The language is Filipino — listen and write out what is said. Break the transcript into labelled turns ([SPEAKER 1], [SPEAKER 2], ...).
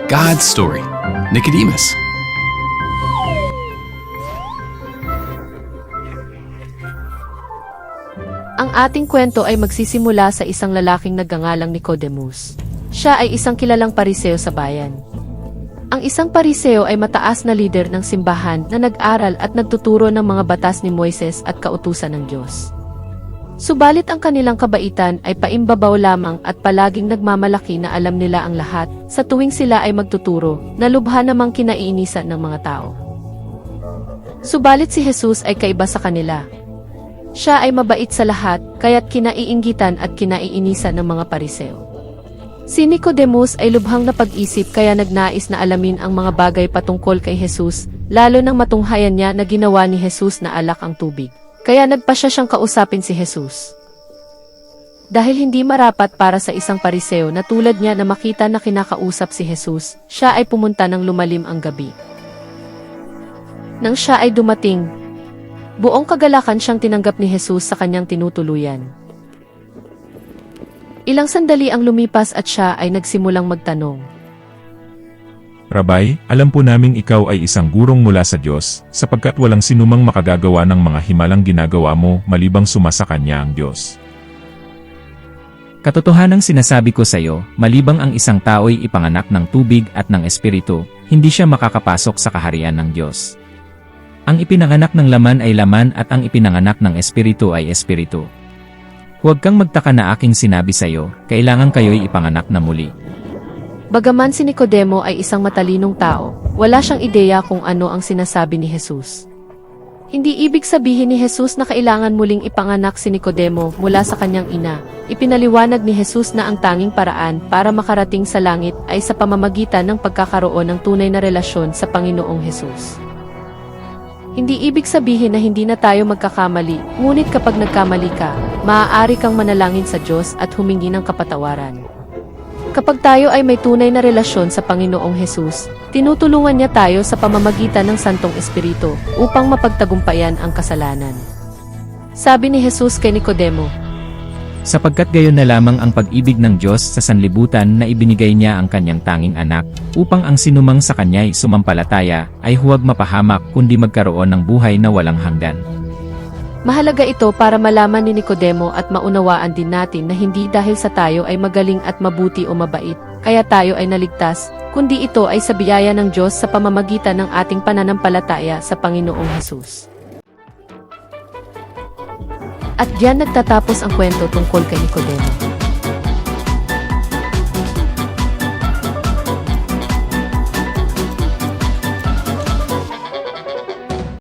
[SPEAKER 1] God's story. Nicodemus.
[SPEAKER 2] Ang ating kwento ay magsisimula sa isang lalaking nagngangalang Nicodemus. Siya ay isang kilalang pariseo sa bayan. Ang isang pariseo ay mataas na lider ng simbahan na nag-aral at nagtuturo ng mga batas ni Moises at kautusan ng Diyos. Subalit ang kanilang kabaitan ay paimbabaw lamang at palaging nagmamalaki na alam nila ang lahat sa tuwing sila ay magtuturo, na lubha namang kinaiinisan ng mga tao. Subalit si Jesus ay kaiba sa kanila. Siya ay mabait sa lahat, kaya't kinaiinggitan at kinaiinisan ng mga pariseo. Si Nicodemus ay lubhang napag-isip kaya nagnais na alamin ang mga bagay patungkol kay Jesus, lalo nang matunghayan niya na ginawa ni Jesus na alak ang tubig. Kaya nagpasya siyang kausapin si Jesus. Dahil hindi marapat para sa isang pariseo na tulad niya na makita na kinakausap si Jesus, siya ay pumunta ng lumalim ang gabi. Nang siya ay dumating, buong kagalakan siyang tinanggap ni Jesus sa kanyang tinutuluyan. Ilang sandali ang lumipas at siya ay nagsimulang magtanong.
[SPEAKER 3] Rabay, alam po naming ikaw ay isang gurong mula sa Diyos, sapagkat walang sinumang makagagawa ng mga himalang ginagawa mo malibang sumasa Kanya ang Diyos.
[SPEAKER 4] Katotohanang sinasabi ko sa iyo, malibang ang isang tao'y ipanganak ng tubig at ng espiritu, hindi siya makakapasok sa kaharian ng Diyos. Ang ipinanganak ng laman ay laman at ang ipinanganak ng espiritu ay espiritu. Huwag kang magtaka na aking sinabi sa iyo, kailangan kayo'y ipanganak na muli.
[SPEAKER 2] Bagaman si Nicodemo ay isang matalinong tao, wala siyang ideya kung ano ang sinasabi ni Jesus. Hindi ibig sabihin ni Jesus na kailangan muling ipanganak si Nicodemo mula sa kanyang ina. Ipinaliwanag ni Jesus na ang tanging paraan para makarating sa langit ay sa pamamagitan ng pagkakaroon ng tunay na relasyon sa Panginoong Jesus. Hindi ibig sabihin na hindi na tayo magkakamali, ngunit kapag nagkamali ka, maaari kang manalangin sa Diyos at humingi ng kapatawaran. Kapag tayo ay may tunay na relasyon sa Panginoong Jesus, tinutulungan niya tayo sa pamamagitan ng Santong Espiritu upang mapagtagumpayan ang kasalanan. Sabi ni Jesus kay Nicodemo,
[SPEAKER 4] Sapagkat gayon na lamang ang pag-ibig ng Diyos sa sanlibutan na ibinigay niya ang kanyang tanging anak, upang ang sinumang sa kanya'y sumampalataya ay huwag mapahamak kundi magkaroon ng buhay na walang hanggan.
[SPEAKER 2] Mahalaga ito para malaman ni Nicodemo at maunawaan din natin na hindi dahil sa tayo ay magaling at mabuti o mabait, kaya tayo ay naligtas, kundi ito ay sa biyaya ng Diyos sa pamamagitan ng ating pananampalataya sa Panginoong Jesus. At diyan nagtatapos ang kwento tungkol kay Nicodemo.